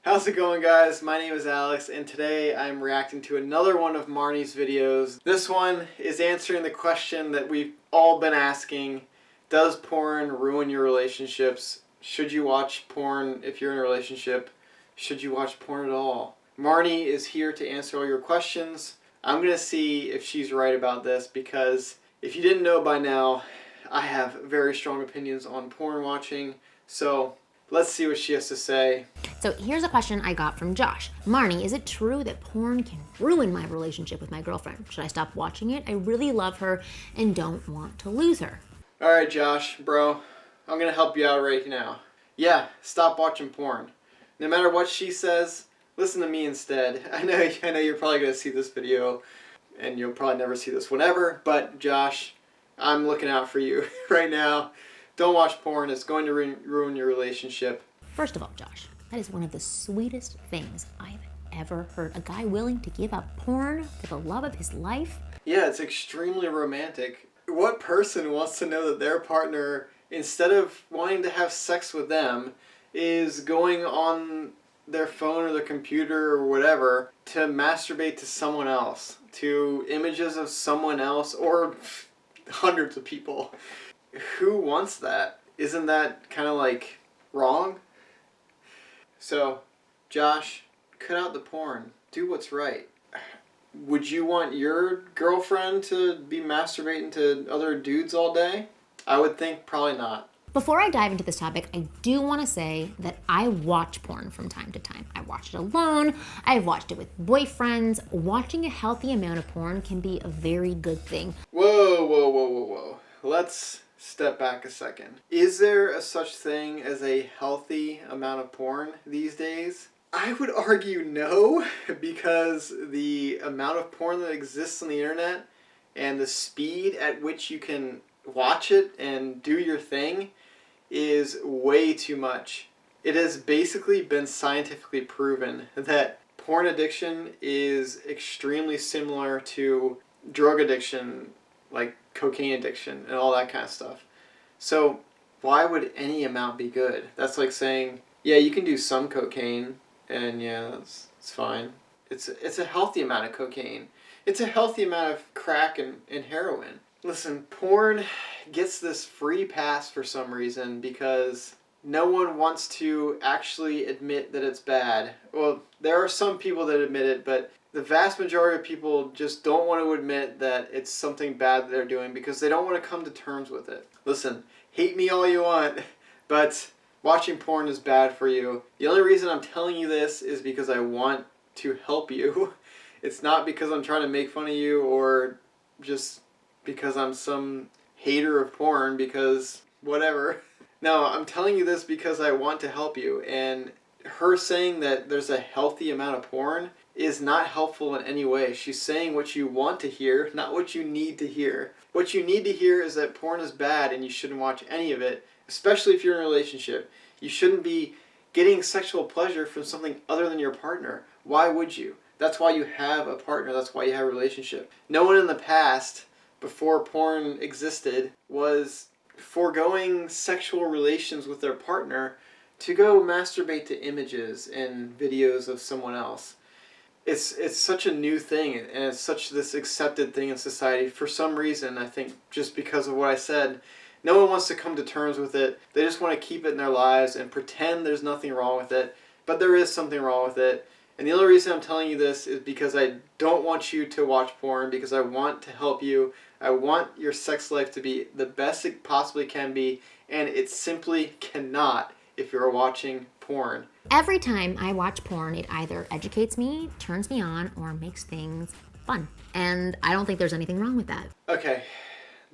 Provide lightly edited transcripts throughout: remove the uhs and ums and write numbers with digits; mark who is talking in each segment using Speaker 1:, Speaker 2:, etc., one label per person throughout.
Speaker 1: How's it going, guys? My name is Alex, and today I'm reacting to another one of Marni's videos. This one is answering the question that we've all been asking: does porn ruin your relationships? Should you watch porn if you're in a relationship? Should you watch porn at all? Marni is here to answer all your questions. I'm gonna see if she's right about this, because if you didn't know by now, I have very strong opinions on porn watching, so let's see what she has to say.
Speaker 2: So here's a question I got from Josh. Marni, is it true that porn can ruin my relationship with my girlfriend? Should I stop watching it? I really love her and don't want to lose her.
Speaker 1: Alright, Josh, bro, I'm gonna help you out right now. Yeah, stop watching porn. No matter what she says, listen to me instead. I know you're probably gonna see this video and you'll probably never see this whenever, but Josh, I'm looking out for you right now. Don't watch porn. It's going to ruin your relationship.
Speaker 2: First of all, Josh, that is one of the sweetest things I've ever heard. A guy willing to give up porn for the love of his life?
Speaker 1: Yeah, it's extremely romantic. What person wants to know that their partner, instead of wanting to have sex with them, is going on their phone or their computer or whatever to masturbate to someone else, to images of someone else, or hundreds of people? Who wants that? Isn't that kind of like wrong? So, Josh, cut out the porn. Do what's right. Would you want your girlfriend to be masturbating to other dudes all day? I would think probably not.
Speaker 2: Before I dive into this topic, I do want to say that I watch porn from time to time. I watch it alone. I've watched it with boyfriends. Watching a healthy amount of porn can be a very good thing.
Speaker 1: Whoa. Let's step back a second. Is there a such thing as a healthy amount of porn these days? I would argue no, because the amount of porn that exists on the internet and the speed at which you can watch it and do your thing is way too much. It has basically been scientifically proven that porn addiction is extremely similar to drug addiction, like cocaine addiction and all that kind of stuff. So why would any amount be good? That's like saying, yeah, you can do some cocaine and yeah, it's fine. It's a healthy amount of cocaine. It's a healthy amount of crack and heroin. Listen, porn gets this free pass for some reason because no one wants to actually admit that it's bad. Well, there are some people that admit it, but the vast majority of people just don't want to admit that it's something bad that they're doing because they don't want to come to terms with it. Listen, hate me all you want, but watching porn is bad for you. The only reason I'm telling you this is because I want to help you. It's not because I'm trying to make fun of you or just because I'm some hater of porn, because whatever. No, I'm telling you this because I want to help you, and her saying that there's a healthy amount of porn is not helpful in any way. She's saying what you want to hear, not what you need to hear. What you need to hear is that porn is bad and you shouldn't watch any of it, especially if you're in a relationship. You shouldn't be getting sexual pleasure from something other than your partner. Why would you? That's why you have a partner. That's why you have a relationship. No one in the past, before porn existed, was foregoing sexual relations with their partner to go masturbate to images and videos of someone else. It's such a new thing, and it's such this accepted thing in society. For some reason, I think just because of what I said, no one wants to come to terms with it. They just want to keep it in their lives and pretend there's nothing wrong with it, but there is something wrong with it. And the only reason I'm telling you this is because I don't want you to watch porn, because I want to help you. I want your sex life to be the best it possibly can be, and it simply cannot if you're watching porn.
Speaker 2: Every time I watch porn, it either educates me, turns me on, or makes things fun. And I don't think there's anything wrong with that.
Speaker 1: Okay,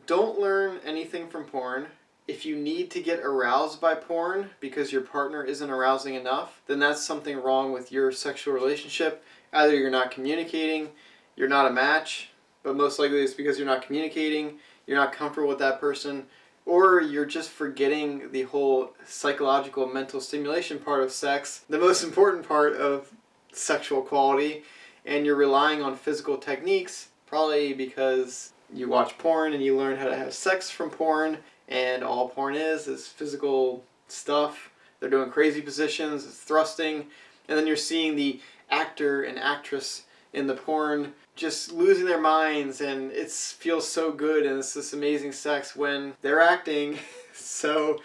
Speaker 1: don't learn anything from porn. If you need to get aroused by porn because your partner isn't arousing enough, then that's something wrong with your sexual relationship. Either you're not communicating, you're not a match, but most likely it's because you're not communicating, you're not comfortable with that person, or you're just forgetting the whole psychological mental stimulation part of sex, the most important part of sexual quality, and you're relying on physical techniques, probably because you watch porn and you learn how to have sex from porn, and all porn is physical stuff. They're doing crazy positions, it's thrusting, And then you're seeing the actor and actress in the porn just losing their minds, and it feels so good, and it's this amazing sex when they're acting. So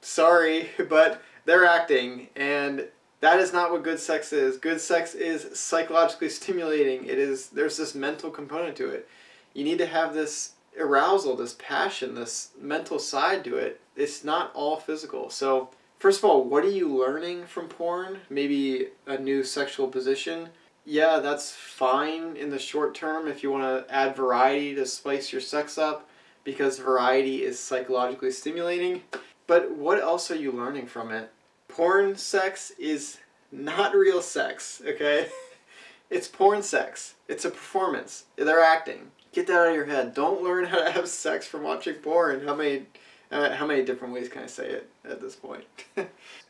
Speaker 1: sorry, but they're acting, and that is not what good sex is. Good sex is psychologically stimulating. There's this mental component to it. You need to have this arousal, this passion, this mental side to it. It's not all physical. So first of all, what are you learning from porn? Maybe a new sexual position. Yeah, that's fine in the short term if you want to add variety to spice your sex up, because variety is psychologically stimulating. But what else are you learning from it? Porn sex is not real sex, okay? It's porn sex. It's a performance. They're acting. Get that out of your head. Don't learn how to have sex from watching porn. How many different ways can I say it at this point?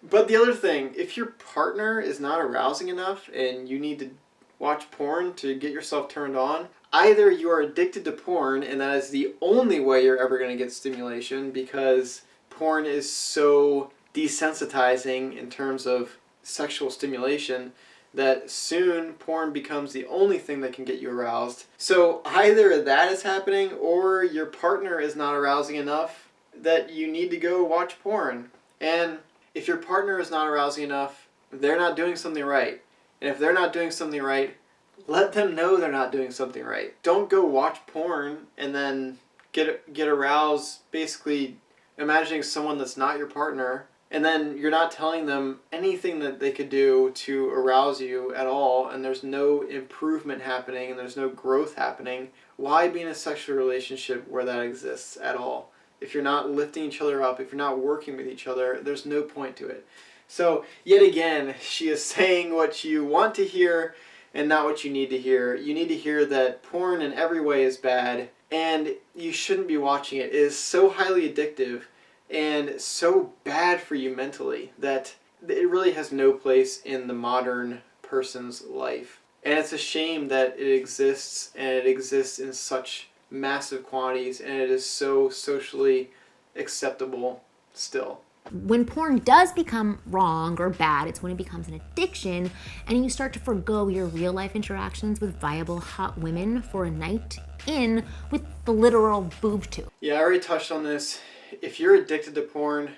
Speaker 1: But the other thing, if your partner is not arousing enough and you need to watch porn to get yourself turned on, either you are addicted to porn and that is the only way you're ever going to get stimulation, because porn is so desensitizing in terms of sexual stimulation that soon porn becomes the only thing that can get you aroused. So either that is happening or your partner is not arousing enough that you need to go watch porn. And if your partner is not arousing enough, they're not doing something right. And if they're not doing something right, let them know they're not doing something right. Don't go watch porn and then get aroused basically imagining someone that's not your partner, and then you're not telling them anything that they could do to arouse you at all, and there's no improvement happening and there's no growth happening. Why be in a sexual relationship where that exists at all? If you're not lifting each other up, if you're not working with each other, there's no point to it. So yet again, she is saying what you want to hear and not what you need to hear. You need to hear that porn in every way is bad, and you shouldn't be watching it. It is so highly addictive and so bad for you mentally that it really has no place in the modern person's life. And it's a shame that it exists, and it exists in such massive quantities, and it is so socially acceptable still.
Speaker 2: When porn does become wrong or bad, it's when it becomes an addiction and you start to forgo your real life interactions with viable hot women for a night in with the literal boob tube.
Speaker 1: Yeah, I already touched on this. If you're addicted to porn,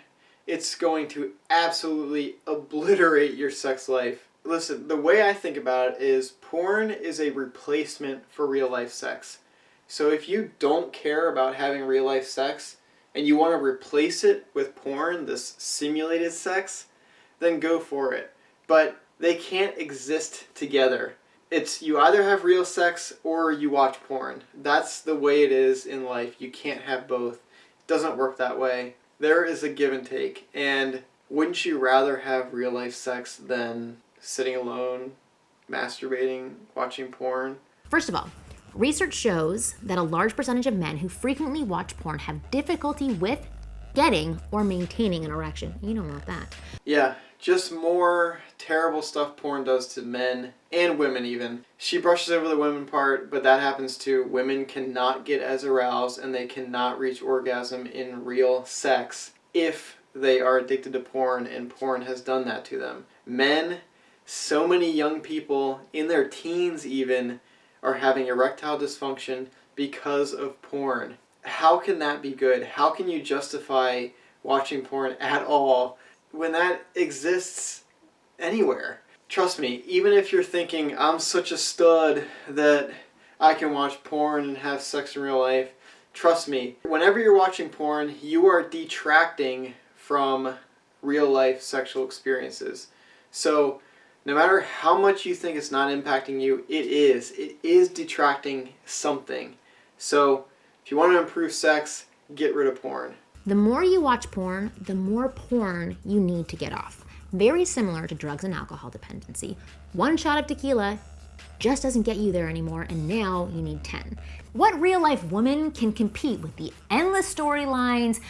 Speaker 1: it's going to absolutely obliterate your sex life. Listen, the way I think about it is porn is a replacement for real life sex. So if you don't care about having real life sex, and you want to replace it with porn, this simulated sex, then go for it. But they can't exist together. It's you either have real sex or you watch porn. That's the way it is in life. You can't have both. It doesn't work that way. There is a give and take. And wouldn't you rather have real life sex than sitting alone, masturbating, watching porn?
Speaker 2: First of all, research shows that a large percentage of men who frequently watch porn have difficulty with getting or maintaining an erection. You don't want that.
Speaker 1: Yeah, just more terrible stuff porn does to men and women even. She brushes over the women part, but that happens too. Women cannot get as aroused and they cannot reach orgasm in real sex if they are addicted to porn, and porn has done that to them. Men, so many young people in their teens even, are having erectile dysfunction because of porn. How can that be good? How can you justify watching porn at all when that exists anywhere? Trust me, even if you're thinking, I'm such a stud that I can watch porn and have sex in real life, trust me, whenever you're watching porn, you are detracting from real life sexual experiences. So no matter how much you think it's not impacting you, it is detracting something. So if you want to improve sex, get rid of porn.
Speaker 2: The more you watch porn, the more porn you need to get off. Very similar to drugs and alcohol dependency. One shot of tequila just doesn't get you there anymore, and now you need 10. What real life woman can compete with the endless storylines,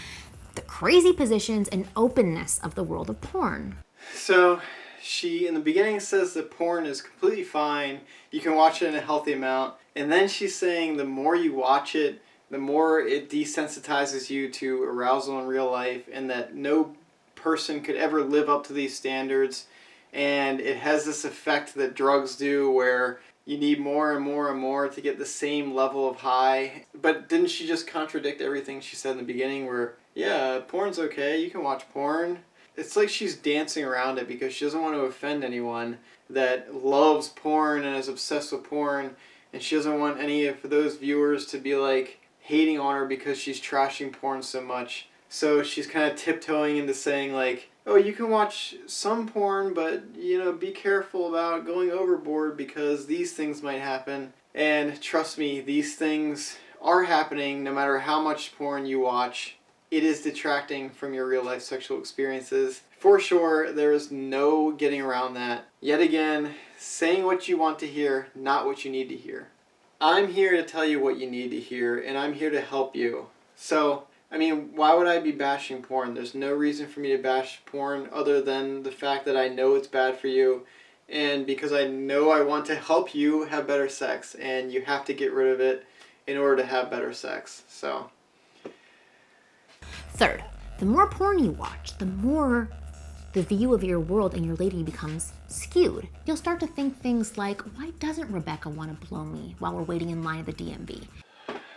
Speaker 2: the crazy positions, and openness of the world of porn?
Speaker 1: So she, in the beginning, says that porn is completely fine. You can watch it in a healthy amount. And then she's saying the more you watch it, the more it desensitizes you to arousal in real life, and that no person could ever live up to these standards. and it has this effect that drugs do where you need more and more and more to get the same level of high. But didn't she just contradict everything she said in the beginning where, yeah, porn's okay, you can watch porn? It's like she's dancing around it because she doesn't want to offend anyone that loves porn and is obsessed with porn, and she doesn't want any of those viewers to be like hating on her because she's trashing porn so much. So she's kind of tiptoeing into saying like, oh, you can watch some porn, but, you know, be careful about going overboard because these things might happen. And trust me, these things are happening no matter how much porn you watch. It is detracting from your real life sexual experiences. For sure, there is no getting around that. Yet again, saying what you want to hear, not what you need to hear. I'm here to tell you what you need to hear, and I'm here to help you. So, I mean, why would I be bashing porn? There's no reason for me to bash porn other than the fact that I know it's bad for you, and because I know I want to help you have better sex, and you have to get rid of it in order to have better sex. So.
Speaker 2: Third, the more porn you watch, the more the view of your world and your lady becomes skewed. You'll start to think things like, why doesn't Rebecca want to blow me while we're waiting in line at the DMV?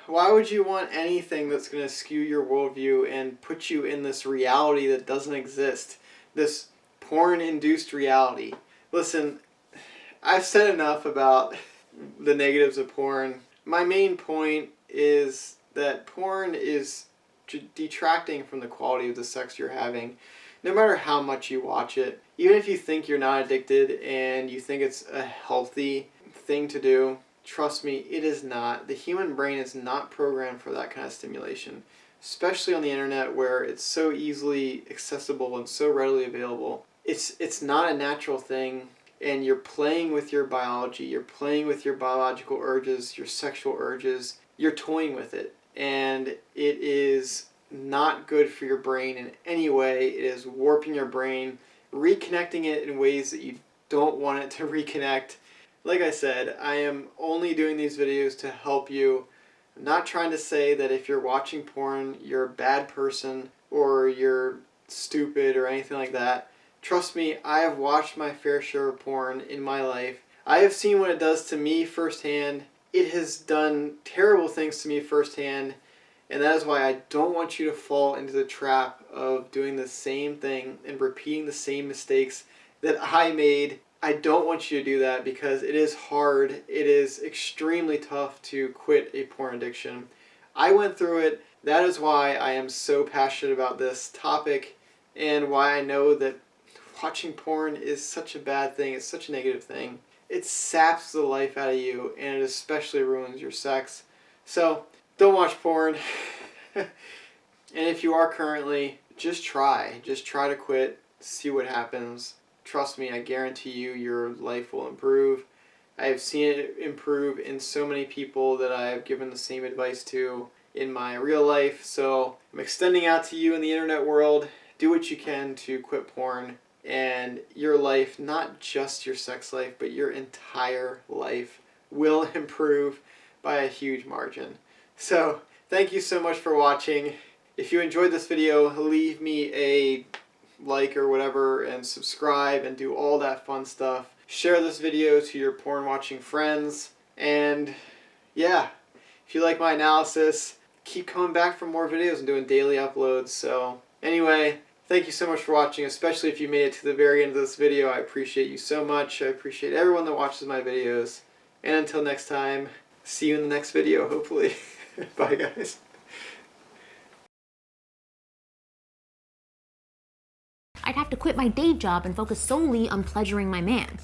Speaker 1: Why would you want anything that's going to skew your worldview and put you in this reality that doesn't exist? This porn-induced reality. Listen, I've said enough about the negatives of porn. My main point is that porn is detracting from the quality of the sex you're having, no matter how much you watch it. Even if you think you're not addicted and you think it's a healthy thing to do, trust me, it is not. The human brain is not programmed for that kind of stimulation, especially on the internet where it's so easily accessible and so readily available. It's not a natural thing, and you're playing with your biology, you're playing with your biological urges, your sexual urges, you're toying with it. And it is not good for your brain in any way. It is warping your brain, reconnecting it in ways that you don't want it to reconnect. Like I said, I am only doing these videos to help you. I'm not trying to say that if you're watching porn, you're a bad person or you're stupid or anything like that. Trust me, I have watched my fair share of porn in my life. I have seen what it does to me firsthand. It has done terrible things to me firsthand, and that is why I don't want you to fall into the trap of doing the same thing and repeating the same mistakes that I made. I don't want you to do that because it is hard. It is extremely tough to quit a porn addiction. I went through it. That is why I am so passionate about this topic and why I know that watching porn is such a bad thing. It's such a negative thing. It saps the life out of you, and it especially ruins your sex. So, don't watch porn. And if you are currently, just try. Just try to quit, see what happens. Trust me, I guarantee you your life will improve. I have seen it improve in so many people that I have given the same advice to in my real life. So, I'm extending out to you in the internet world. Do what you can to quit porn. And your life, not just your sex life, but your entire life will improve by a huge margin. So, thank you so much for watching. If you enjoyed this video, leave me a like or whatever and subscribe and do all that fun stuff. Share this video to your porn watching friends. And yeah, if you like my analysis, keep coming back for more videos and doing daily uploads. So anyway, thank you so much for watching, especially if you made it to the very end of this video. I appreciate you so much. I appreciate everyone that watches my videos. And until next time, see you in the next video, hopefully. Bye, guys.
Speaker 2: I'd have to quit my day job and focus solely on pleasuring my man.